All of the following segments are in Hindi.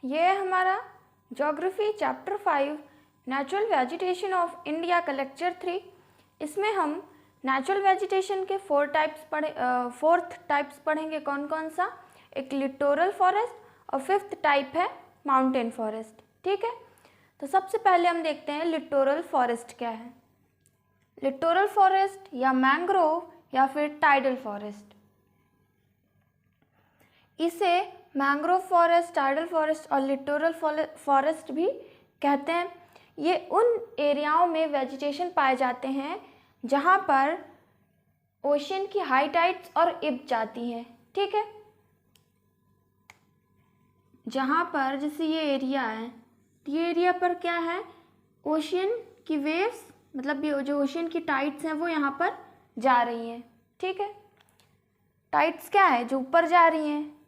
ये है हमारा geography chapter 5 natural vegetation of India का लेक्चर 3। इसमें हम नेचुरल वेजिटेशन के फोर्थ टाइप्स पढ़ेंगे। कौन कौन सा? एक लिटोरल फॉरेस्ट और फिफ्थ टाइप है माउंटेन फॉरेस्ट। ठीक है, तो सबसे पहले हम देखते हैं लिटोरल फॉरेस्ट क्या है। लिटोरल फॉरेस्ट या मैंग्रोव या फिर टाइडल फॉरेस्ट, इसे मैंग्रोव फॉरेस्ट, टाइडल फॉरेस्ट और लिटोरल फॉरेस्ट भी कहते हैं। ये उन एरियाओं में वेजिटेशन पाए जाते हैं जहाँ पर ओशियन की हाई टाइड्स और इब जाती हैं। ठीक है, जहाँ पर जैसे ये एरिया है, ये एरिया पर क्या है, ओशियन की वेव्स, मतलब ये जो ओशियन की टाइड्स हैं वो यहाँ पर जा रही हैं। ठीक है, टाइड्स क्या है? जो ऊपर जा रही हैं,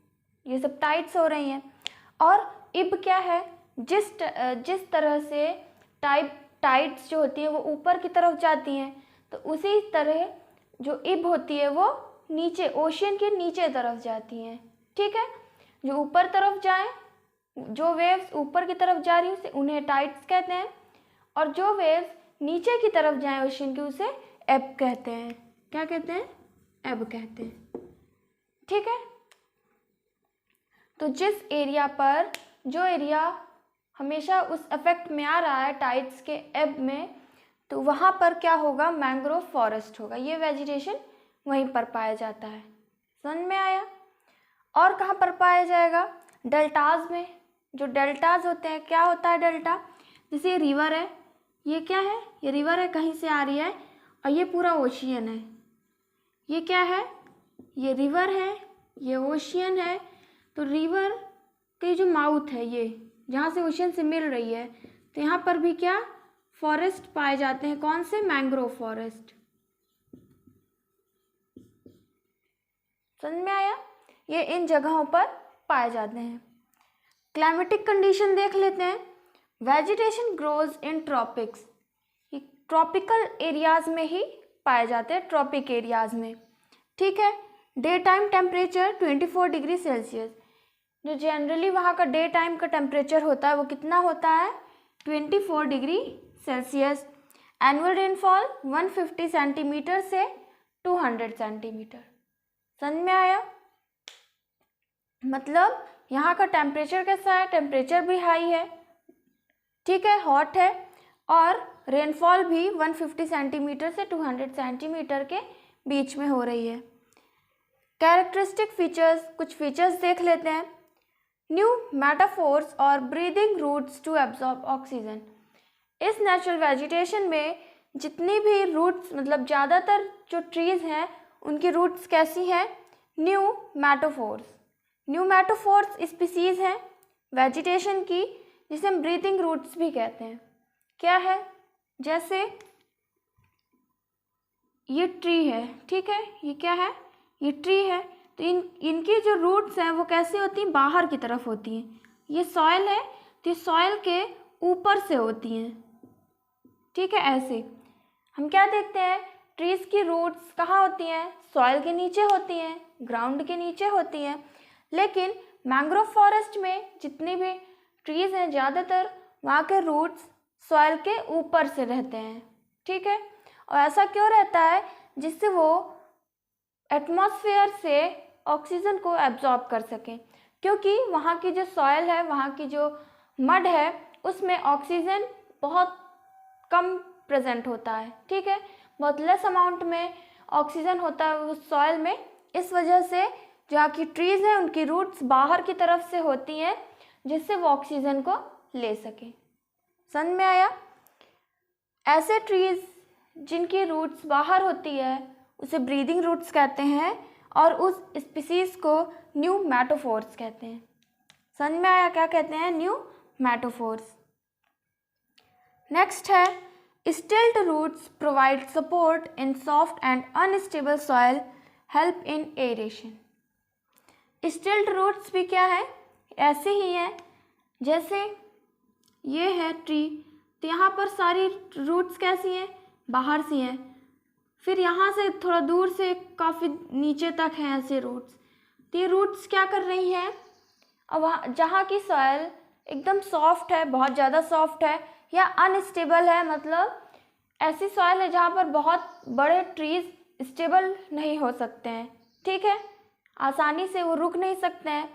ये सब टाइड्स हो रही हैं। और इब क्या है? जिस तरह से टाइड्स जो होती हैं वो ऊपर की तरफ जाती हैं, तो उसी तरह जो इब होती है वो नीचे, ओशियन के नीचे तरफ जाती हैं। ठीक है, जो ऊपर तरफ जाएं, जो वेव्स ऊपर की तरफ जा रही हैं उन्हें टाइड्स कहते हैं, और जो वेव्स नीचे की तरफ जाएं ओशियन की, उसे एब कहते हैं। क्या कहते हैं? एब कहते हैं। ठीक है, तो जिस एरिया पर, जो एरिया हमेशा उस इफेक्ट में आ रहा है टाइड्स के एब में, तो वहाँ पर क्या होगा? मैंग्रोव फॉरेस्ट होगा। ये वेजिटेशन वहीं पर पाया जाता है। समझ में आया? और कहाँ पर पाया जाएगा? डेल्टाज में। जो डेल्टाज होते हैं, क्या होता है डेल्टा? जैसे ये रिवर है, ये क्या है? ये रिवर है, कहीं से आ रही है, और ये पूरा ओशियन है। ये क्या है? ये रिवर है, ये ओशियन है। तो रिवर के जो माउथ है, ये जहाँ से ओशियन से मिल रही है, तो यहाँ पर भी क्या फॉरेस्ट पाए जाते हैं? कौन से? Mangrove forest. समझ में आया? ये इन जगहों पर पाए जाते हैं। क्लाइमेटिक कंडीशन देख लेते हैं। वेजिटेशन ग्रोज इन ट्रॉपिक्स, ये ट्रॉपिकल एरियाज में ही पाए जाते हैं, ट्रॉपिक एरियाज में। ठीक है, day time temperature 24 degree Celsius. जो जनरली वहाँ का डे टाइम का टेम्परेचर होता है वो कितना होता है? 24 degree Celsius. Annual rainfall 150 centimetre से 200 सेंटीमीटर। समझ में आया? मतलब यहाँ का टेम्परेचर कैसा है? टेम्परेचर भी हाई है, ठीक है, हॉट है, और रेनफॉल भी 150 सेंटीमीटर से 200 सेंटीमीटर के बीच में हो रही है। कैरेक्टरिस्टिक फीचर्स, कुछ फीचर्स देख लेते हैं। न्यू मेटाफोर्स और breathing roots to absorb oxygen. इस नेचुरल वेजिटेशन में जितनी भी रूट्स, मतलब ज़्यादातर जो ट्रीज़ हैं उनकी रूट्स कैसी हैं? Pneumatophores. Pneumatophores species हैं वेजिटेशन की, जिसे हम ब्रीदिंग रूट्स भी कहते हैं। क्या है? जैसे ये ट्री है, ठीक है, ये क्या है? ये ट्री है। तो इनकी जो रूट्स हैं वो कैसे होती हैं? बाहर की तरफ होती हैं। ये सॉइल है, तो ये सॉइल के ऊपर से होती हैं। ठीक है, ऐसे हम क्या देखते हैं? ट्रीज़ की रूट्स कहाँ होती हैं? सॉइल के नीचे होती हैं, ग्राउंड के नीचे होती हैं। लेकिन मैंग्रोव फॉरेस्ट में जितनी भी ट्रीज़ हैं, ज़्यादातर वहाँ के रूट्स सॉइल के ऊपर से रहते हैं। ठीक है, और ऐसा क्यों रहता है? जिससे वो एटमॉस्फेयर से ऑक्सीजन को एब्जॉर्ब कर सकें, क्योंकि वहाँ की जो सॉइल है, वहाँ की जो मड है, उसमें ऑक्सीजन बहुत कम प्रेजेंट होता है। ठीक है, बहुत लेस अमाउंट में ऑक्सीजन होता है उस सॉइल में। इस वजह से जहाँ की ट्रीज़ हैं उनकी रूट्स बाहर की तरफ से होती हैं, जिससे वो ऑक्सीजन को ले सकें। समझ में आया? ऐसे ट्रीज़ जिनकी रूट्स बाहर होती है उसे ब्रीदिंग रूट्स कहते हैं, और उस स्पीसीज को न्यू मेटाफोर्स कहते हैं। समझ में आया? क्या कहते हैं? New metaphors. नेक्स्ट है stilt roots provide support in soft and unstable soil, help in aeration. Stilt roots भी क्या है? ऐसे ही है, जैसे ये है ट्री, तो यहाँ पर सारी रूट्स कैसी हैं? बाहर सी हैं। फिर यहाँ से थोड़ा दूर से काफ़ी नीचे तक हैं ऐसे रूट्स। तो ये रूट्स क्या कर रही हैं? अब वहाँ जहाँ की सॉइल एकदम सॉफ्ट है, बहुत ज़्यादा सॉफ्ट है, या अनस्टेबल है, मतलब ऐसी सॉइल है जहाँ पर बहुत बड़े ट्रीज स्टेबल नहीं हो सकते हैं, ठीक है, आसानी से वो रुक नहीं सकते हैं।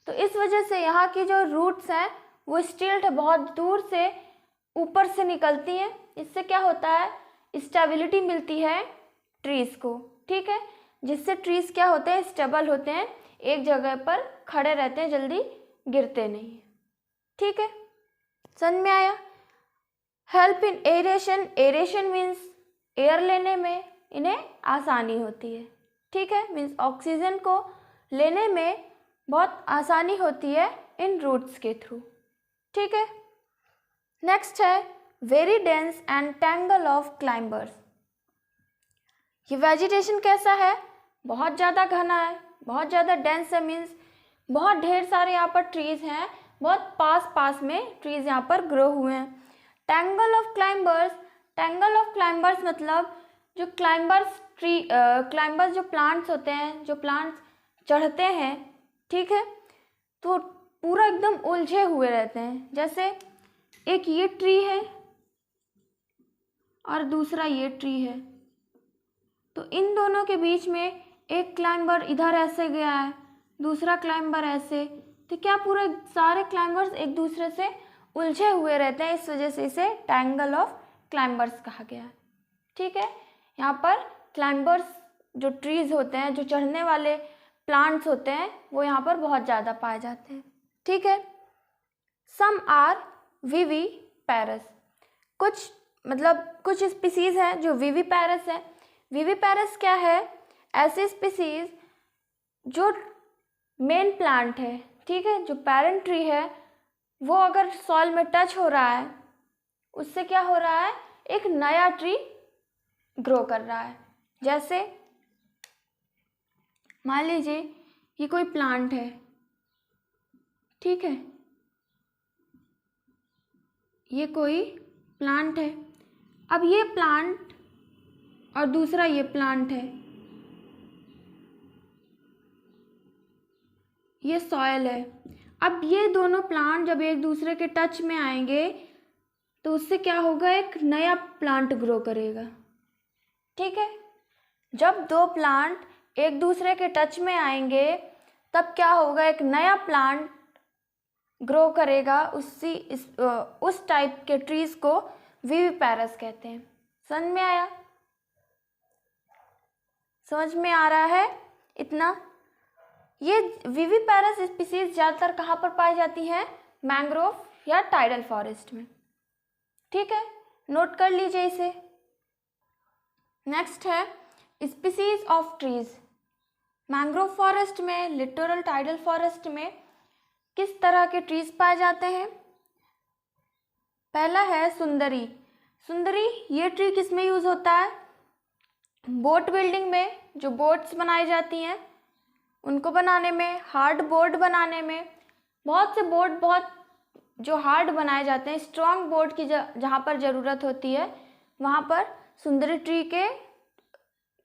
तो इस वजह से यहाँ की जो रूट्स हैं वो स्टिल्ट है, बहुत दूर से ऊपर से निकलती हैं। इससे क्या होता है, स्टेबिलिटी मिलती है ट्रीज़ को, ठीक है, जिससे ट्रीज़ क्या होते हैं, स्टेबल होते हैं, एक जगह पर खड़े रहते हैं, जल्दी गिरते नहीं, ठीक है, समझ में आया। Help in aeration, aeration means air लेने में इन्हें आसानी होती है, ठीक है, मीन्स ऑक्सीजन को लेने में बहुत आसानी होती है इन रूट्स के थ्रू, ठीक है। नेक्स्ट है very dense and tangle of climbers. ये वेजिटेशन कैसा है, बहुत ज़्यादा घना है, बहुत ज़्यादा डेंस है, मीन्स बहुत ढेर सारे यहाँ पर ट्रीज़ हैं, बहुत पास पास में ट्रीज़ यहाँ पर ग्रो हुए हैं। Tangle of climbers, tangle of climbers मतलब जो क्लाइंबर्स जो प्लांट्स होते हैं, जो प्लांट्स चढ़ते हैं, ठीक है, तो पूरा एकदम उलझे हुए रहते हैं। जैसे एक ये ट्री है और दूसरा ये ट्री है, तो इन दोनों के बीच में एक क्लाइंबर इधर ऐसे गया है, दूसरा क्लाइंबर ऐसे, तो क्या पूरे सारे क्लाइंबर्स एक दूसरे से उलझे हुए रहते हैं, इस वजह से इसे टैंगल ऑफ क्लाइंबर्स कहा गया है, ठीक है। यहाँ पर क्लाइंबर्स जो ट्रीज़ होते हैं, जो चढ़ने वाले प्लांट्स होते हैं, वो यहाँ पर बहुत ज़्यादा पाए जाते हैं, ठीक है। सम आर विविपैरस, कुछ स्पीसीज़ हैं जो विविपैरस है। विविपैरस क्या है, ऐसे स्पीसीज़ जो मेन प्लांट है, ठीक है, जो पेरेंट ट्री है, वो अगर सॉइल में टच हो रहा है, उससे क्या हो रहा है, एक नया ट्री ग्रो कर रहा है। जैसे मान लीजिए ये कोई प्लांट है, ठीक है, ये कोई प्लांट है, अब ये प्लांट और दूसरा ये प्लांट है, ये सॉइल है। अब ये दोनों प्लांट जब एक दूसरे के टच में आएंगे तो उससे क्या होगा, एक नया प्लांट ग्रो करेगा, ठीक है। जब दो प्लांट एक दूसरे के टच में आएंगे तब क्या होगा, एक नया प्लांट ग्रो करेगा। उस टाइप के ट्रीज़ को विविपैरस कहते हैं। समझ में आया, समझ में आ रहा है इतना। ये विविपैरस स्पीसीज ज़्यादातर कहाँ पर पाई जाती हैं, मैंग्रोव या टाइडल फॉरेस्ट में, ठीक है, नोट कर लीजिए इसे। नेक्स्ट है species of trees. Mangrove forest में, लिटोरल टाइडल फॉरेस्ट में किस तरह के ट्रीज पाए जाते हैं। पहला है सुंदरी। सुंदरी ये ट्री किस में यूज़ होता है, बोट बिल्डिंग में, जो बोट्स बनाई जाती हैं उनको बनाने में, हार्ड बोर्ड बनाने में, बहुत से बोर्ड बहुत जो हार्ड बनाए जाते हैं, स्ट्रॉन्ग बोर्ड की जहाँ पर ज़रूरत होती है वहाँ पर सुंदरी ट्री के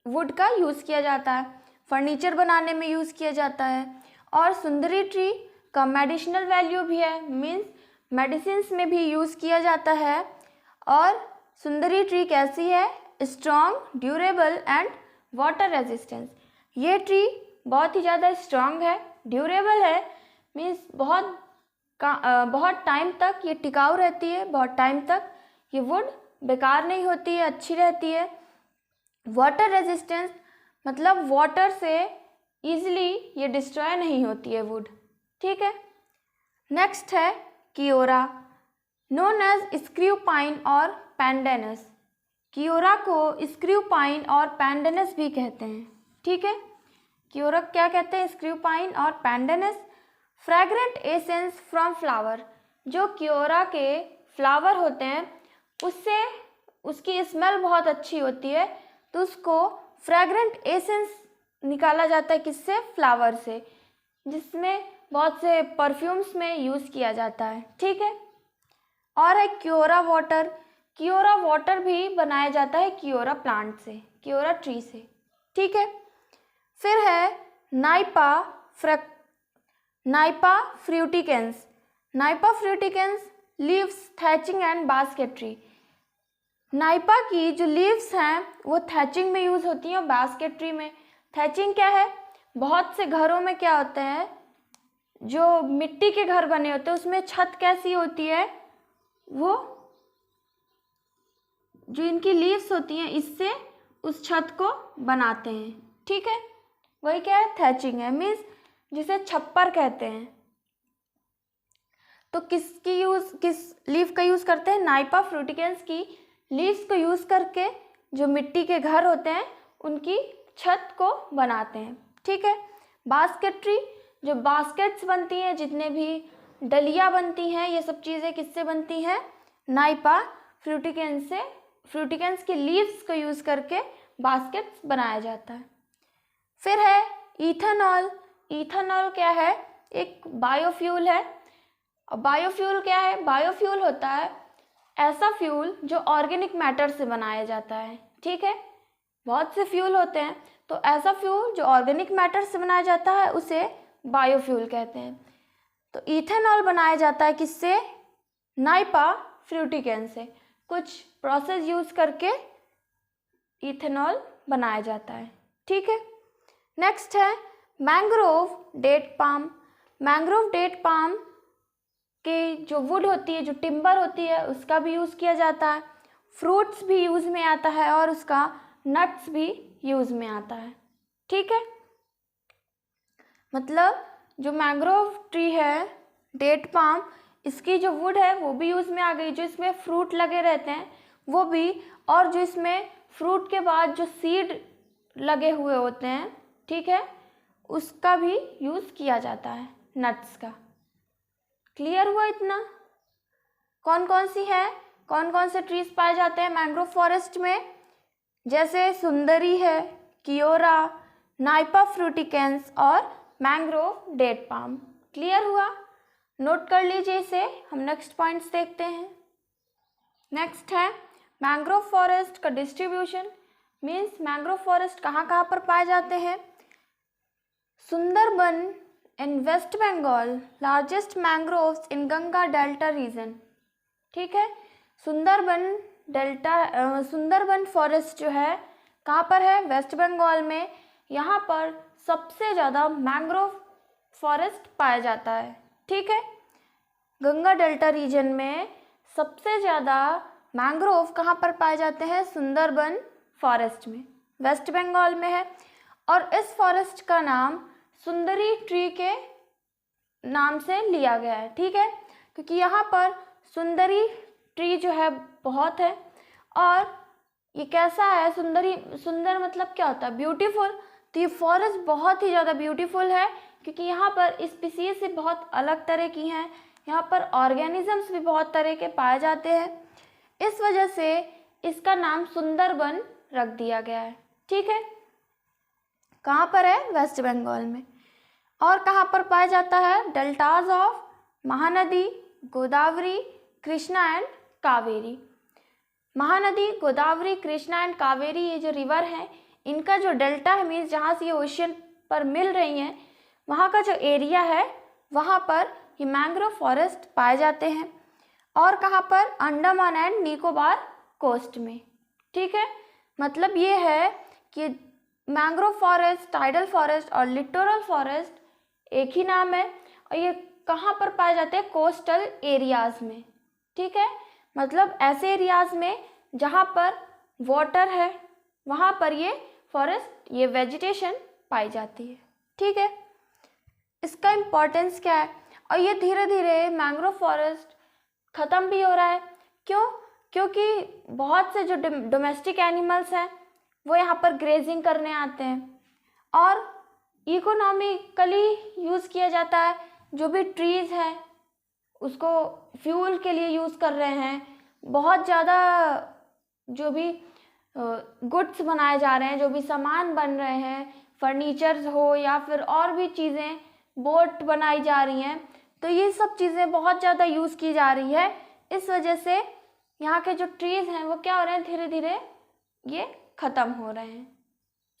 वुड का यूज़ किया जाता है। फर्नीचर बनाने में यूज़ किया जाता है। और सुंदरी ट्री का मेडिसिनल वैल्यू भी है, मीन्स मेडिसिन्स में भी यूज़ किया जाता है। और सुंदरी ट्री कैसी है, strong, durable and water resistance. ये ट्री बहुत ही ज़्यादा स्ट्रॉन्ग है, ड्यूरेबल है, मीन्स बहुत टाइम तक ये टिकाऊ रहती है, बहुत टाइम तक ये वुड बेकार नहीं होती है, अच्छी रहती है। वाटर रेजिस्टेंस मतलब वाटर से ईजिली ये डिस्ट्रॉय नहीं होती है वुड, ठीक है। नेक्स्ट है कियोरा, नोन एज स्क्रू पाइन और पैंडेनस। कियोरा को स्क्रू पाइन और पैंडेनस भी कहते हैं, ठीक है। कियोरा क्या कहते हैं, स्क्रू पाइन और पैंडेनस। फ्रैग्रेंट एसेंस फ्रॉम फ्लावर, जो कियोरा के फ्लावर होते हैं उससे उसकी स्मेल बहुत अच्छी होती है, तो उसको फ्रैग्रेंट एसेंस निकाला जाता है, किससे, फ्लावर से, जिसमें बहुत से परफ्यूम्स में यूज़ किया जाता है, ठीक है। और है कियोरा वाटर। कियोरा वाटर भी बनाया जाता है कियोरा प्लांट से, कियोरा ट्री से, ठीक है। फिर है नाइपा फ्रूटिकेंस। नाइपा फ्रूटिकेंस लीव्स थैचिंग एंड बास्केटरी। नाइपा की जो लीव्स हैं वो थैचिंग में यूज़ होती हैं और बास्केटरी में। थैचिंग क्या है? बहुत से घरों में क्या होते हैं, जो मिट्टी के घर बने होते हैं उसमें छत कैसी होती है, वो जो इनकी लीव्स होती हैं इससे उस छत को बनाते हैं। ठीक है, वही क्या है? थैचिंग है, मीन्स जिसे छप्पर कहते हैं। तो किस लीफ का यूज़ करते हैं? नाइपा फ्रूटिकेंस की लीव्स को यूज़ करके जो मिट्टी के घर होते हैं उनकी छत को बनाते हैं। ठीक है, बास्केटरी, जो बास्केट्स बनती हैं, जितने भी डलिया बनती हैं, ये सब चीज़ें किससे बनती हैं? नाइपा फ्रूटिकेंस से। फ्रूटिकेंस की लीव्स को यूज़ करके बास्केट्स बनाया जाता है। फिर है इथेनॉल। इथेनॉल क्या है? एक बायोफ्यूल है। बायोफ्यूल क्या है? बायोफ्यूल होता है ऐसा फ्यूल जो ऑर्गेनिक मैटर से बनाया जाता है। ठीक है, बहुत से फ्यूल होते हैं, तो ऐसा फ्यूल जो ऑर्गेनिक मैटर से बनाया जाता है उसे बायोफ्यूल कहते हैं। तो इथेनॉल बनाया जाता है किससे? नाइपा फ्रूटिकेंस से। कुछ प्रोसेस यूज करके इथेनॉल बनाया जाता है। ठीक है, नेक्स्ट है mangrove date palm. Mangrove date palm के जो वुड होती है, जो टिम्बर होती है, उसका भी यूज़ किया जाता है। फ्रूट्स भी यूज़ में आता है और उसका नट्स भी यूज़ में आता है। ठीक है, मतलब जो मैंग्रोव ट्री है, डेट पाम, इसकी जो वुड है वो भी यूज़ में आ गई। जो इसमें फ्रूट लगे रहते हैं वो भी, और जो इसमें फ्रूट के बाद जो सीड लगे हुए होते हैं, ठीक है, उसका भी यूज़ किया जाता है, नट्स का। क्लियर हुआ इतना? कौन कौन सी है, कौन कौन से ट्रीज पाए जाते हैं मैंग्रोव फॉरेस्ट में? जैसे सुंदरी है, कियोरा, नाइपा फ्रूटिकेंस और मैंग्रोव डेट पाम। क्लियर हुआ? नोट कर लीजिए इसे। हम नेक्स्ट पॉइंट्स देखते हैं। नेक्स्ट है मैंग्रोव फॉरेस्ट का डिस्ट्रीब्यूशन। मीन्स मैंग्रोव फॉरेस्ट कहाँ कहाँ पर पाए जाते हैं? सुंदरबन इन वेस्ट बंगाल, लार्जेस्ट मैंग्रोव्स इन गंगा डेल्टा रीजन। ठीक है, सुंदरबन फॉरेस्ट जो है कहाँ पर है? वेस्ट बंगाल में। यहाँ पर सबसे ज़्यादा मैंग्रोव फॉरेस्ट पाया जाता है। ठीक है, गंगा डेल्टा रीजन में सबसे ज़्यादा मैंग्रोव कहाँ पर पाए जाते हैं? सुंदरबन फॉरेस्ट में, वेस्ट बंगाल में है। और इस फॉरेस्ट का नाम सुंदरी ट्री के नाम से लिया गया है। ठीक है, क्योंकि यहाँ पर सुंदरी ट्री जो है बहुत है। और ये कैसा है? सुंदर मतलब क्या होता है? ब्यूटीफुल। तो ये फॉरेस्ट बहुत ही ज़्यादा ब्यूटीफुल है, क्योंकि यहाँ पर स्पीसीज से बहुत अलग तरह की हैं। यहाँ पर ऑर्गेनिजम्स भी बहुत तरह के पाए जाते हैं। इस वजह से इसका नाम सुंदरबन रख दिया गया है। ठीक है, कहाँ पर है? वेस्ट बंगाल में। और कहाँ पर पाया जाता है? Deltas of Mahanadi, Godavari, Krishna and Kaveri. Mahanadi, Godavari, Krishna and Kaveri, ये जो रिवर हैं, इनका जो डेल्टा है, मीन्स जहाँ से ये ओशियन पर मिल रही हैं, वहाँ का जो एरिया है वहाँ पर ये मैंग्रोव फॉरेस्ट पाए जाते हैं। और कहाँ पर? अंडमान एंड निकोबार कोस्ट में। ठीक है, मतलब ये है कि मैंग्रोव फॉरेस्ट, टाइडल फॉरेस्ट और लिटोरल फॉरेस्ट एक ही नाम है, और ये कहाँ पर पाए जाते हैं? कोस्टल एरियाज़ में। ठीक है, मतलब ऐसे एरियाज़ में जहाँ पर वाटर है वहाँ पर ये फॉरेस्ट, ये वेजिटेशन पाई जाती है। ठीक है, इसका इम्पोर्टेंस क्या है? और ये धीरे धीरे मैंग्रोव फॉरेस्ट ख़त्म भी हो रहा है। क्यों? क्योंकि बहुत से जो डोमेस्टिक एनिमल्स हैं वो यहाँ पर ग्रेजिंग करने आते हैं, और इकोनॉमिकली यूज़ किया जाता है। जो भी ट्रीज़ हैं उसको फ्यूल के लिए यूज़ कर रहे हैं। बहुत ज़्यादा जो भी गुड्स बनाए जा रहे हैं, जो भी सामान बन रहे हैं, फर्नीचर्स हो या फिर और भी चीज़ें, बोट बनाई जा रही हैं, तो ये सब चीज़ें बहुत ज़्यादा यूज़ की जा रही है। इस वजह से यहाँ के जो ट्रीज़ हैं वो क्या हो रहे हैं? धीरे धीरे ये ख़त्म हो रहे हैं।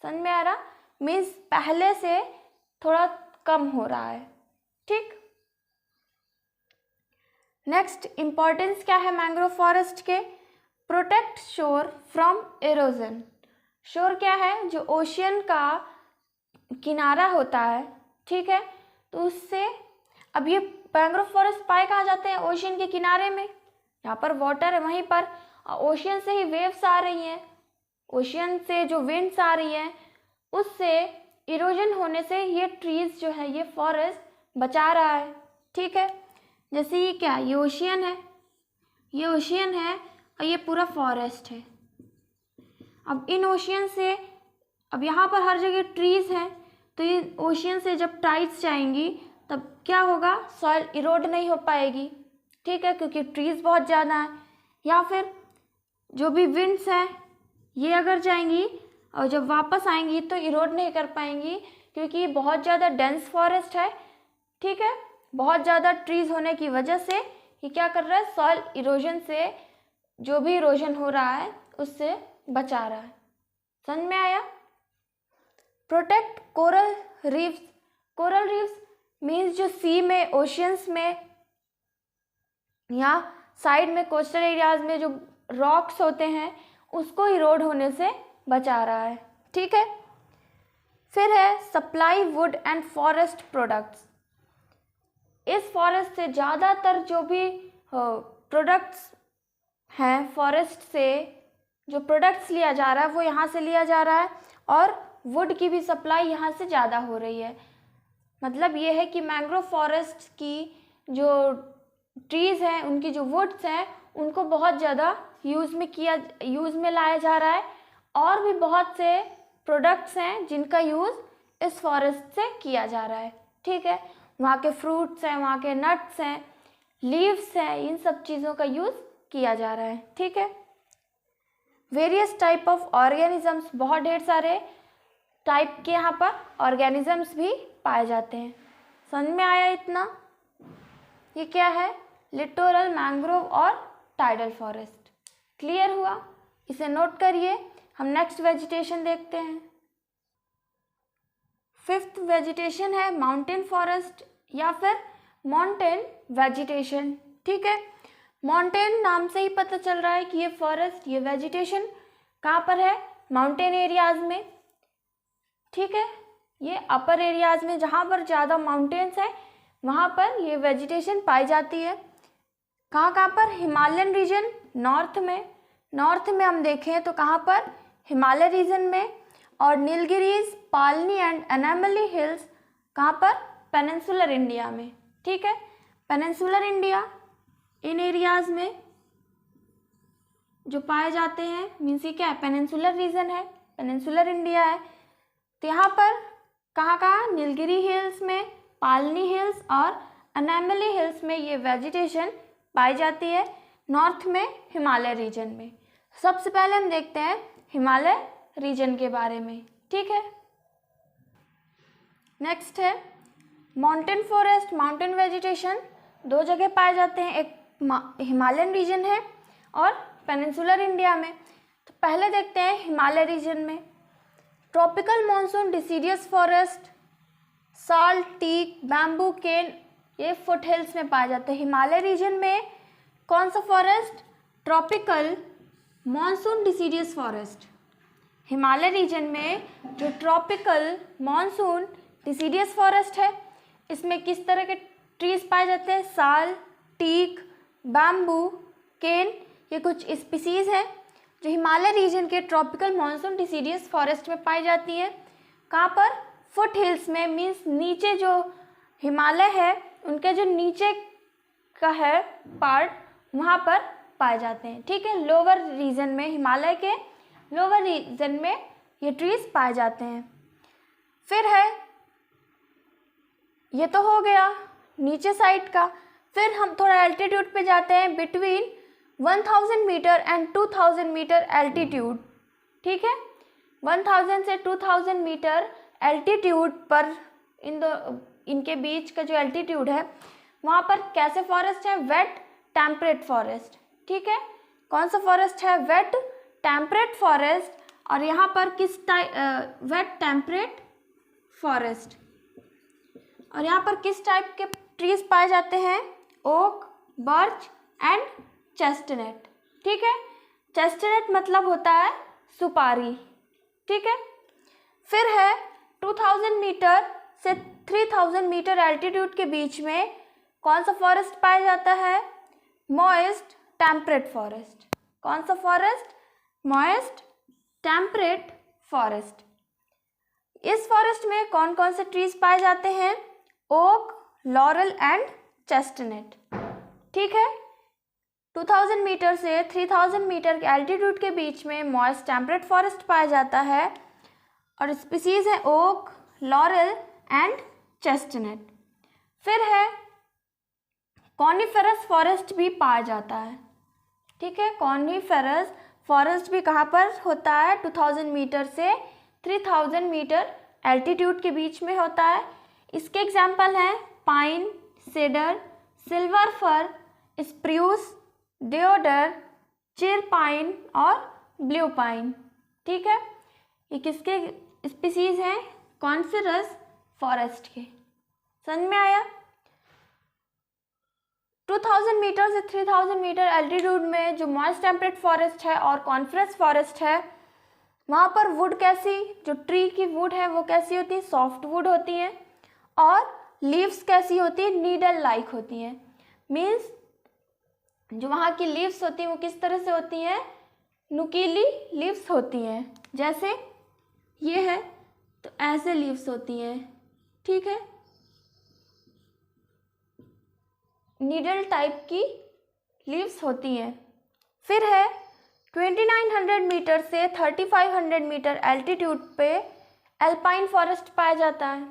समझ में आ रहा? मीन्स पहले से थोड़ा कम हो रहा है। ठीक, नेक्स्ट इम्पॉर्टेंस क्या है मैंग्रोव फॉरेस्ट के? प्रोटेक्ट शोर फ्रॉम इरोजन। शोर क्या है? जो ओशियन का किनारा होता है, ठीक है, तो उससे, अब ये मैंग्रोव फॉरेस्ट पाए कहाँ जाते हैं? ओशियन के किनारे में। यहाँ पर वाटर है, वहीं पर ओशियन से ही वेव्स आ रही हैं, ओशियन से जो विंड्स आ रही हैं उससे इरोजन होने से ये ट्रीज जो है, ये फॉरेस्ट बचा रहा है, ठीक है। जैसे ये क्या, ये ओशियन है, ये ओशियन है और ये पूरा फॉरेस्ट है। अब इन ओशियन से, अब यहाँ पर हर जगह ट्रीज हैं, तो ये ओशियन से जब टाइड्स जाएंगी तब क्या होगा? सॉइल इरोड नहीं हो पाएगी, ठीक है, क्योंकि ट्रीज बहुत ज़्यादा है। या फिर जो भी विंड्स हैं ये अगर जाएंगी और जब वापस आएंगी तो इरोड नहीं कर पाएंगी, क्योंकि बहुत ज़्यादा डेंस फॉरेस्ट है, ठीक है। बहुत ज़्यादा ट्रीज होने की वजह से ये क्या कर रहा है? सॉइल इरोजन से, जो भी इरोजन हो रहा है उससे बचा रहा है। समझ में आया? Protect coral reefs. Coral reefs means जो सी में, ओशियंस में या साइड में कोस्टल एरियाज में जो रॉक्स होते हैं उसको इरोड होने से बचा रहा है, ठीक है। फिर है supply would and forest products. इस फॉरेस्ट से ज़्यादातर जो भी प्रोडक्ट्स हैं, फॉरेस्ट से जो प्रोडक्ट्स लिया जा रहा है वो यहाँ से लिया जा रहा है, और वुड की भी सप्लाई यहाँ से ज़्यादा हो रही है। मतलब ये है कि मैंग्रोव फॉरेस्ट की जो ट्रीज़ हैं, उनकी जो वुड्स हैं, उनको बहुत ज़्यादा यूज़ में लाया जा रहा है, और भी बहुत से प्रोडक्ट्स हैं जिनका यूज़ इस फॉरेस्ट से किया जा रहा है, ठीक है। वहाँ के फ्रूट्स हैं, वहाँ के नट्स हैं, लीव्स हैं, इन सब चीज़ों का यूज़ किया जा रहा है, ठीक है। वेरियस टाइप ऑफ ऑर्गेनिजम्स, बहुत ढेर सारे टाइप के यहाँ पर ऑर्गेनिजम्स भी पाए जाते हैं। समझ में आया इतना? ये क्या है? लिटोरल, मैंग्रोव और टाइडल फॉरेस्ट। क्लियर हुआ? इसे नोट करिए। हम नेक्स्ट वेजिटेशन देखते हैं। फिफ्थ वेजिटेशन है माउंटेन फॉरेस्ट या फिर माउंटेन वेजिटेशन, ठीक है। माउंटेन नाम से ही पता चल रहा है कि ये फॉरेस्ट, ये वेजिटेशन कहाँ पर है? माउंटेन एरियाज में, ठीक है। ये अपर एरियाज में जहाँ पर ज़्यादा माउंटेन्स है वहाँ पर ये वेजिटेशन पाई जाती है। कहाँ कहाँ पर? हिमालयन रीजन, नॉर्थ में। नॉर्थ में हम देखें तो कहाँ पर? हिमालय रीजन में। और नीलगिरीज, पालनी एंड अनामली हिल्स कहाँ पर? पेनिनसुलर इंडिया में, ठीक है। पेनिनसुलर इंडिया, इन एरियाज में जो पाए जाते हैं, मीन्स ये क्या है? पेनिनसुलर रीजन है, पेनिनसुलर इंडिया है। तो यहाँ पर कहाँ कहाँ? नीलगिरी हिल्स में, पालनी हिल्स और अनामली हिल्स में ये वेजिटेशन पाई जाती है। नॉर्थ में हिमालय रीजन में। सबसे पहले हम देखते हैं हिमालय रीजन के बारे में, ठीक है। नेक्स्ट है माउंटेन फॉरेस्ट, माउंटेन वेजिटेशन दो जगह पाए जाते हैं, एक हिमालयन रीजन है और पेनिनसुलर इंडिया में। तो पहले देखते हैं हिमालय रीजन में। ट्रॉपिकल मॉनसून डिसीडियस फॉरेस्ट, साल, टीक, बैम्बू, केन, ये फुट हिल्स में पाए जाते हैं। हिमालय रीजन में कौन सा forest? Tropical monsoon deciduous forest. Himalaya region में जो ट्रॉपिकल मॉनसून डिसीडियस फॉरेस्ट है, इसमें किस तरह के ट्रीज पाए जाते हैं? साल, टीक, बैम्बू, केन, ये कुछ स्पीसीज हैं जो हिमालय रीजन के ट्रॉपिकल मॉनसून डिसीडियस फॉरेस्ट में पाई जाती हैं। कहाँ पर? फुट हिल्स में, मीन्स नीचे जो हिमालय है उनके जो नीचे का है पार्ट, वहाँ पर पाए जाते हैं, ठीक है। लोअर रीजन में, हिमालय के लोअर रीजन में ये ट्रीज पाए जाते हैं। फिर है, ये तो हो गया नीचे साइड का। फिर हम थोड़ा एल्टीट्यूड पे जाते हैं, between 1000 metre and 2000 metre altitude, ठीक है। 1000 से 2000 मीटर एल्टीट्यूड पर इनके बीच का जो एल्टीट्यूड है वहाँ पर कैसे फॉरेस्ट है? वेट टेम्परेट फॉरेस्ट, ठीक है। कौन सा फॉरेस्ट है? Wet temperate forest. और यहाँ पर किस टाइप? Wait temperate forest. और यहाँ पर किस टाइप के ट्रीज पाए जाते हैं? Oak, birch and chestnut. ठीक है, चेस्टनट मतलब होता है सुपारी। ठीक है, फिर है 2000 मीटर से 3000 मीटर एल्टीट्यूड के बीच में कौन सा फॉरेस्ट पाया जाता है? Moist temperate forest. कौन सा फॉरेस्ट? Moist temperate forest. इस फॉरेस्ट में कौन कौन से ट्रीज पाए जाते हैं? Oak, laurel and chestnut. ठीक है, 2000 मीटर से 3000 मीटर के एल्टीट्यूड के बीच में मॉइस्ट टेम्परेट फॉरेस्ट पाया जाता है और स्पीसीज है ओक, लॉरल एंड चेस्टनट। फिर है कॉनिफेरस फॉरेस्ट भी पाया जाता है। ठीक है, कॉनिफेरस फॉरेस्ट भी कहाँ पर होता है? 2000 मीटर से 3000 मीटर एल्टीट्यूड के बीच में होता है। इसके एग्जाम्पल हैं pine, cedar, silver fir, spruce, deodar, chir pine और ब्लू पाइन। ठीक है, ये किसके स्पीसीज हैं? कॉनिफेरस फॉरेस्ट के। समझ में आया? 2000 मीटर से 3000 मीटर एल्टीट्यूड में जो मॉइस्ट टेम्परेट फॉरेस्ट है और कॉनिफेरस फॉरेस्ट है, वहाँ पर वुड कैसी, जो ट्री की वुड है वो कैसी होती है? सॉफ्ट वुड होती है और लीव्स कैसी होती है? नीडल लाइक होती हैं। मीन्स जो वहाँ की लीव्स होती हैं वो किस तरह से होती हैं? नुकीली लीव्स होती हैं। जैसे ये है तो ऐसे लीव्स होती हैं। ठीक है, नीडल टाइप की लीव्स होती हैं। फिर है 2900 मीटर से 3500 मीटर एल्टीट्यूड पे एल्पाइन फॉरेस्ट पाया जाता है।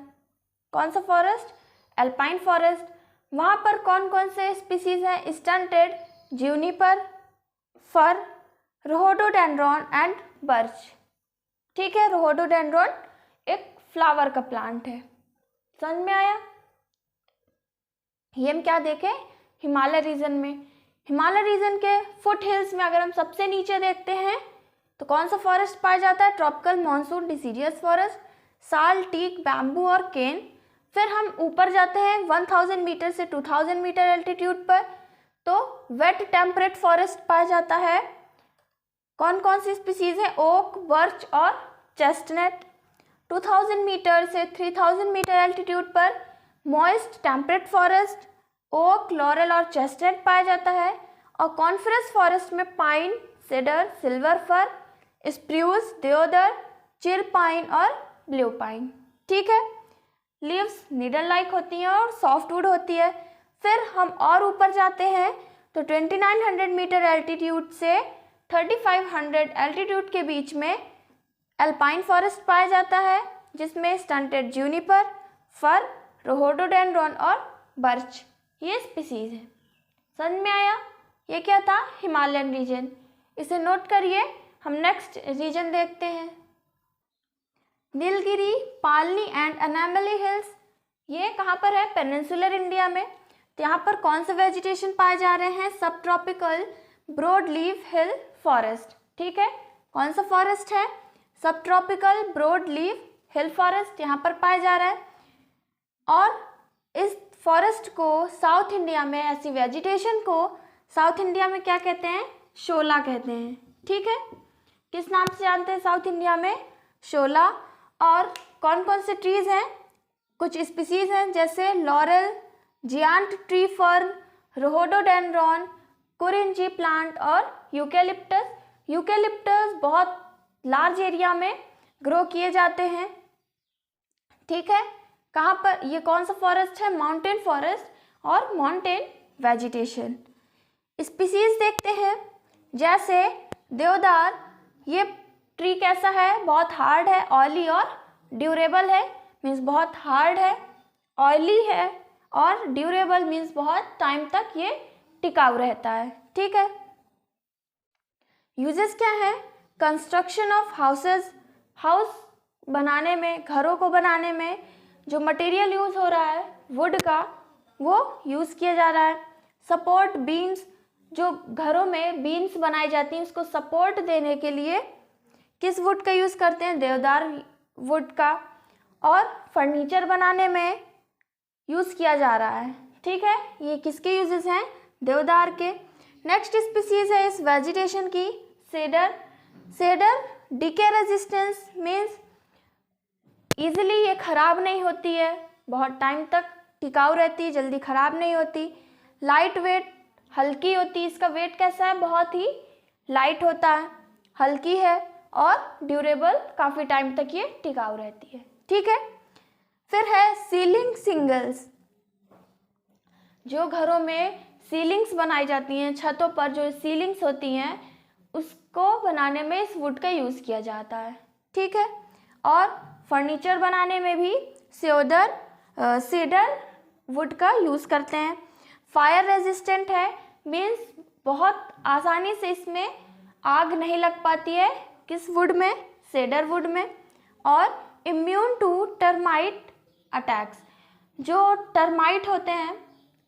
कौन सा फॉरेस्ट? Alpine forest. वहाँ पर कौन कौन से स्पीसीज हैं? Stunted, juniper, fir, rhododendron and birch. ठीक है, रोहोडोडेंड्रॉन एक फ्लावर का प्लांट है। समझ में आया? ये हम क्या देखें? हिमालय रीजन में, हिमालय रीजन के फुट हिल्स में अगर हम सबसे नीचे देखते हैं तो कौन सा फॉरेस्ट पाया जाता है? ट्रॉपिकल मॉनसून डिसीडियस फॉरेस्ट, साल, टीक, बैम्बू और केन। फिर हम ऊपर जाते हैं 1000 मीटर से 2000 मीटर एल्टीट्यूड पर तो वेट टेम्परेट फॉरेस्ट पाया जाता है। कौन कौन सी स्पीसीज हैं? ओक, बर्च और चेस्टनट। 2000 मीटर से 3000 मीटर एल्टीट्यूड पर moist temperate forest, oak, laurel और चेस्टनट पाया जाता है और कॉनिफेरस फॉरेस्ट में pine, cedar, silver fir, spruce, deodar, chir pine और ब्लू पाइन। ठीक है, लीव्स नीडल लाइक होती हैं और सॉफ्ट वुड होती है। फिर हम और ऊपर जाते हैं तो 2900 मीटर एल्टीट्यूड से 3500 एल्टीट्यूड के बीच में एल्पाइन फॉरेस्ट पाया जाता है जिसमें स्टंटेड ज्यूनिपर, फर, रोहोडोडेंड्रॉन और बर्च ये स्पीसीज है। समझ में आया? ये क्या था? Himalayan reason. इसे नोट करिए। हम नेक्स्ट रीजन देखते हैं। नीलगिरी, पालनी एंड अनामली हिल्स, ये कहाँ पर है? पेनिनसुलर इंडिया में। तो यहाँ पर कौन से वेजिटेशन पाए जा रहे हैं? सब ट्रॉपिकल ब्रॉड लीफ हिल फॉरेस्ट। ठीक है, कौन सा फॉरेस्ट है? सब ट्रॉपिकल ब्रॉड लीफ हिल फॉरेस्ट यहाँ पर पाया जा रहा है। और इस फॉरेस्ट को साउथ इंडिया में, ऐसी वेजिटेशन को साउथ इंडिया में क्या कहते हैं? शोला कहते हैं। ठीक है, किस नाम से जानते हैं साउथ इंडिया में? शोला। और कौन कौन से ट्रीज हैं? कुछ स्पीसीज हैं जैसे laurel, giant tree fern, rhododendron, kurinji plant और यूकेलिप्टस। यूकेलिप्टस बहुत लार्ज एरिया में ग्रो किए जाते हैं। ठीक है, कहाँ पर? ये कौन सा फॉरेस्ट है? माउंटेन फॉरेस्ट और माउंटेन वेजिटेशन। स्पीसीज देखते हैं जैसे देवदार। ये ट्री कैसा है? बहुत हार्ड है, ऑयली और ड्यूरेबल है। मीन्स बहुत हार्ड है, ऑयली है और ड्यूरेबल मीन्स बहुत टाइम तक ये टिकाऊ रहता है। ठीक है, यूजेस क्या है? कंस्ट्रक्शन ऑफ हाउसेस, हाउस बनाने में, घरों को बनाने में जो मटेरियल यूज़ हो रहा है वुड का, वो यूज़ किया जा रहा है। सपोर्ट बीम्स, जो घरों में बीम्स बनाई जाती हैं उसको सपोर्ट देने के लिए किस वुड का यूज़ करते हैं? देवदार वुड का। और फर्नीचर बनाने में यूज़ किया जा रहा है। ठीक है, ये किसके यूजेस हैं? देवदार के। नेक्स्ट स्पीसीज है इस वेजिटेशन की shader. Shader decay resistance means easily ये ख़राब नहीं होती है, बहुत टाइम तक टिकाऊ रहती है, जल्दी ख़राब नहीं होती। लाइट वेट, हल्की होती है, इसका वेट कैसा है, बहुत ही लाइट होता है, हल्की है और ड्यूरेबल, काफ़ी टाइम तक ये टिकाऊ रहती है। ठीक है, फिर है सीलिंग सिंगल्स। जो घरों में सीलिंग्स बनाई जाती हैं, छतों पर जो सीलिंग्स होती हैं, उसको बनाने में इस वुड का यूज़ किया जाता है। ठीक है, और फर्नीचर बनाने में भी सीडर वुड का यूज़ करते हैं। फायर रेजिस्टेंट है, मीन्स बहुत आसानी से इसमें आग नहीं लग पाती है, किस वुड में, सेडर वुड में। और इम्यून टू टर्माइट अटैक्स। जो टर्माइट होते हैं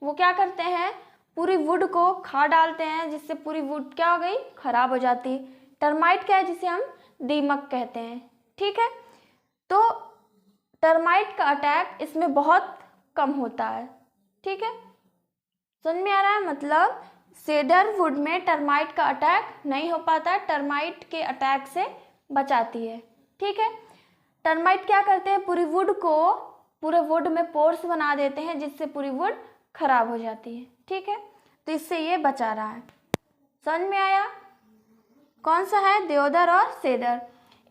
वो क्या करते हैं, पूरी वुड को खा डालते हैं, जिससे पूरी वुड क्या हो गई, खराब हो जाती है। टर्माइट क्या है, जिसे हम दीमक कहते हैं। ठीक है, तो टर्माइट का अटैक इसमें बहुत कम होता है। ठीक है, समझ में आ रहा है, मतलब सेडर वुड में टर्माइट का अटैक नहीं हो पाता, टर्माइट के अटैक से बचाती है। ठीक है, टर्माइट क्या करते हैं, पूरी वुड को, पूरे वुड में पोर्स बना देते हैं, जिससे पूरी वुड खराब हो जाती है। ठीक है, तो इससे ये बचा रहा है। समझ में आया, कौन सा है, देवदार और सेडर।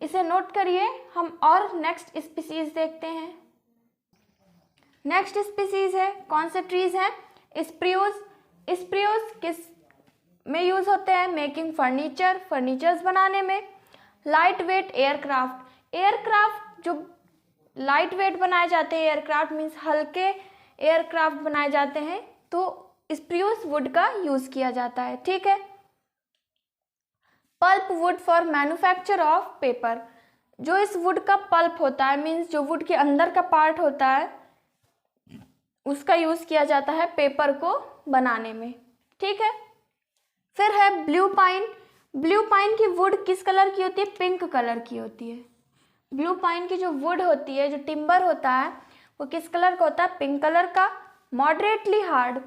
इसे नोट करिए। हम और नेक्स्ट स्पीसीज देखते हैं। नेक्स्ट स्पीसीज है, कौन से ट्रीज हैं, स्प्रूस। स्प्रूस किस में यूज़ होते हैं, मेकिंग फर्नीचर, फर्नीचर्स बनाने में। Light weight aircraft. एयरक्राफ्ट जो लाइट वेट बनाए जाते हैं, एयरक्राफ्ट मीन्स हल्के एयरक्राफ्ट बनाए जाते हैं, तो स्प्रूस वुड का यूज़ किया जाता है। ठीक है, pulp would for manufacture of paper. जो इस वुड का पल्प होता है, मीन्स जो वुड के अंदर का पार्ट होता है, उसका यूज़ किया जाता है पेपर को बनाने में। ठीक है, फिर है ब्लू पाइन। ब्लू पाइन की वुड किस कलर की होती है, पिंक कलर की होती है। ब्लू पाइन की जो वुड होती है, जो टिम्बर होता है, वो किस कलर का होता है, पिंक कलर का। Moderately hard.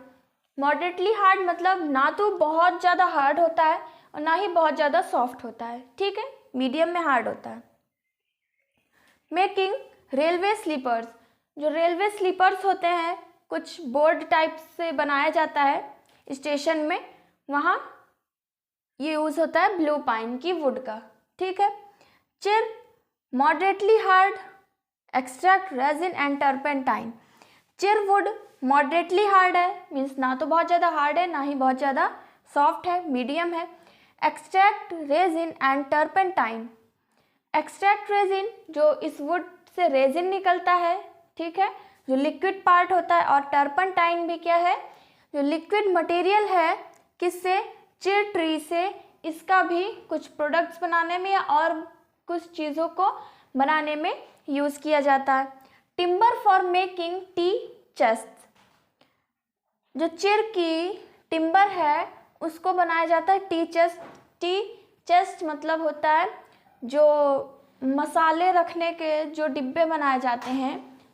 मॉडरेटली हार्ड मतलब ना तो बहुत ज़्यादा हार्ड होता है और ना ही बहुत ज़्यादा सॉफ्ट होता है। ठीक है, मीडियम में हार्ड होता है। Making railway sleepers. जो रेलवे स्लीपर्स होते हैं, कुछ बोर्ड टाइप से बनाया जाता है स्टेशन में, वहाँ ये यूज़ होता है ब्लू पाइन की वुड का। ठीक है, चिर moderately hard, extract resin and turpentine. चिर वुड मॉडरेटली हार्ड है, मीन्स ना तो बहुत ज़्यादा हार्ड है, ना ही बहुत ज़्यादा सॉफ्ट है, मीडियम है। Extract resin and turpentine. Extract resin, जो इस वुड से रेजिन निकलता है, ठीक है, जो लिक्विड पार्ट होता है। और टर्पेंटाइन भी क्या है, जो लिक्विड मटेरियल है, किससे, चिर ट्री से। इसका भी कुछ प्रोडक्ट्स बनाने में या और कुछ चीज़ों को बनाने में यूज़ किया जाता है। Timber for making tea chest. जो चिर की टिम्बर है, उसको बनाया जाता है टी चेस्ट। टी चेस्ट मतलब होता है जो मसाले रखने के जो डिब्बे बनाए जाते हैं,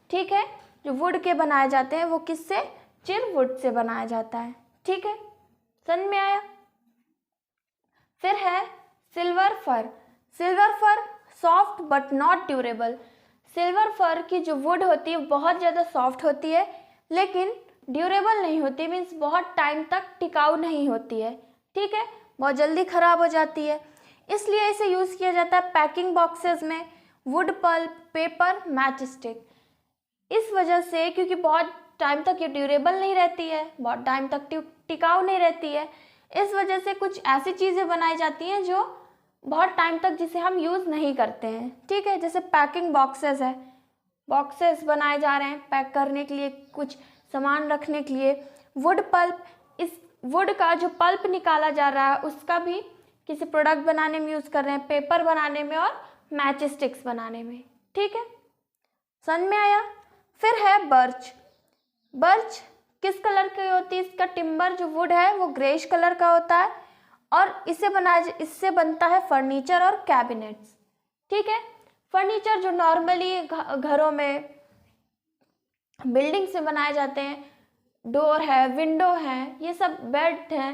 ठीक है, जो वुड के बनाए जाते हैं, वो किससे, चिर वुड से बनाया जाता है। ठीक है, समझ में आया। फिर है silver fir. Silver fir soft but not durable. Silver fir की जो वुड होती है बहुत ज़्यादा सॉफ्ट होती है, लेकिन ड्यूरेबल नहीं होती, मीन्स बहुत टाइम तक टिकाऊ नहीं होती है। ठीक है, बहुत जल्दी ख़राब हो जाती है, इसलिए इसे यूज़ किया जाता है पैकिंग बॉक्सेस में, wood pulp, paper, match stick. इस वजह से, क्योंकि बहुत टाइम तक ये ड्यूरेबल नहीं रहती है, बहुत टाइम तक टिकाऊ नहीं रहती है, इस वजह से कुछ ऐसी चीज़ें बनाई जाती हैं जो बहुत टाइम तक, जिसे हम यूज़ नहीं करते हैं। ठीक है, जैसे पैकिंग बॉक्सेस है, बॉक्सेस बनाए जा रहे हैं पैक करने के लिए, कुछ सामान रखने के लिए। वुड पल्प, इस वुड का जो पल्प निकाला जा रहा है, उसका भी किसी प्रोडक्ट बनाने में यूज़ कर रहे हैं, पेपर बनाने में और मैच स्टिक्स बनाने में। ठीक है, समझ में आया। फिर है बर्च। बर्च किस कलर की होती है, इसका टिम्बर जो वुड है वो ग्रेइश कलर का होता है, और इससे बनता है फर्नीचर और कैबिनेट्स। ठीक है, फर्नीचर जो नॉर्मली घरों में बिल्डिंग से बनाए जाते हैं, डोर है, विंडो है, ये सब बेड है,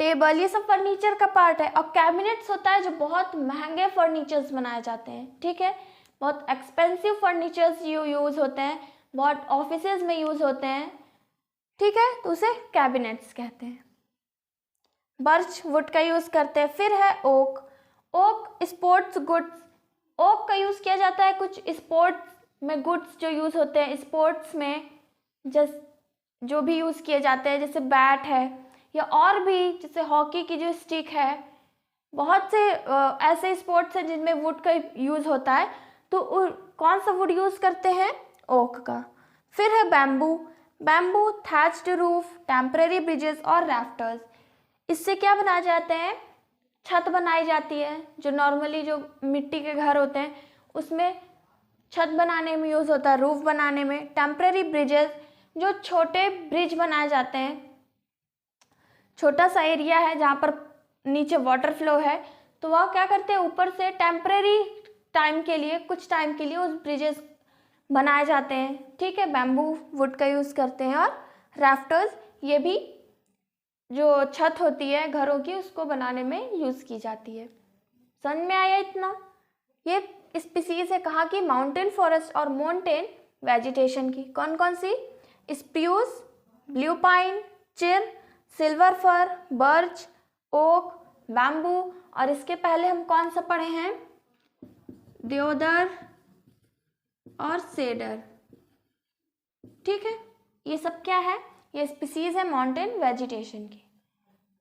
टेबल, ये सब फर्नीचर का पार्ट है। और कैबिनेट्स होता है जो बहुत महंगे फर्नीचर्स बनाए जाते हैं, ठीक है, बहुत एक्सपेंसिव फर्नीचर्स यूज़ होते हैं, बहुत ऑफिसेज में यूज़ होते हैं, ठीक है, तो उसे कैबिनेट्स कहते हैं। बर्च वुड का यूज़ करते हैं। फिर है oak. Oak sports goods, oak का यूज़ किया जाता है कुछ स्पोर्ट्स में, गुड्स जो यूज़ होते हैं स्पोर्ट्स में, जो भी यूज़ किए जाते हैं, जैसे बैट है या और भी, जैसे हॉकी की जो स्टिक है, बहुत से ऐसे स्पोर्ट्स हैं जिनमें वुड का यूज़ होता है, तो कौन सा वुड यूज़ करते हैं? ओक का। फिर है bamboo. Bamboo thatched roof, temporary bridges और राफ्टर्स, इससे क्या बनाए जाते हैं? छत बनाई जाती है, जो नॉर्मली जो मिट्टी के घर होते हैं उसमें छत बनाने में यूज़ होता है, रूफ बनाने में। टेम्परेरी ब्रिजेस, जो छोटे ब्रिज बनाए जाते हैं, छोटा सा एरिया है जहाँ पर नीचे वाटर फ्लो है, तो वह क्या करते हैं, ऊपर से टेम्परेरी टाइम के लिए, कुछ टाइम के लिए उस ब्रिजेस बनाए जाते हैं, ठीक है। बैम्बू वुड का यूज़ करते हैं। और राफ्टर्स, ये भी जो छत होती है घरों की, उसको बनाने में यूज़ की जाती है। समझ में आया इतना? ये स्पीसीज है कहाँ की? माउंटेन फॉरेस्ट और माउंटेन वेजिटेशन की। कौन कौन सी? Spruce, blue pine, chir, silver fir, birch, oak, bamboo. और इसके पहले हम कौन सा पढ़े हैं? देवदार और सेडर, ठीक है। ये सब क्या है? ये स्पीसीज है माउंटेन वेजिटेशन की।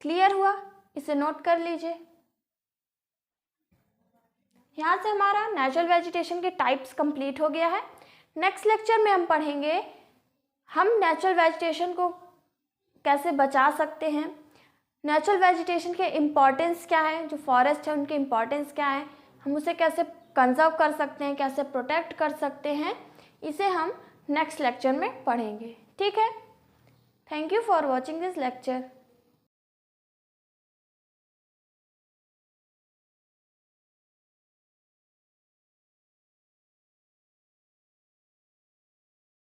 क्लियर हुआ? इसे नोट कर लीजिए। यहाँ से हमारा नेचुरल वेजिटेशन के टाइप्स कंप्लीट हो गया है। नेक्स्ट लेक्चर में हम पढ़ेंगे हम नेचुरल वेजिटेशन को कैसे बचा सकते हैं, नेचुरल वेजिटेशन के इम्पॉर्टेंस क्या है, जो फॉरेस्ट है उनके इम्पॉर्टेंस क्या है, हम उसे कैसे कंजर्व कर सकते हैं, कैसे प्रोटेक्ट कर सकते हैं, इसे हम नेक्स्ट लेक्चर में पढ़ेंगे, ठीक है। Thank you for watching this lecture.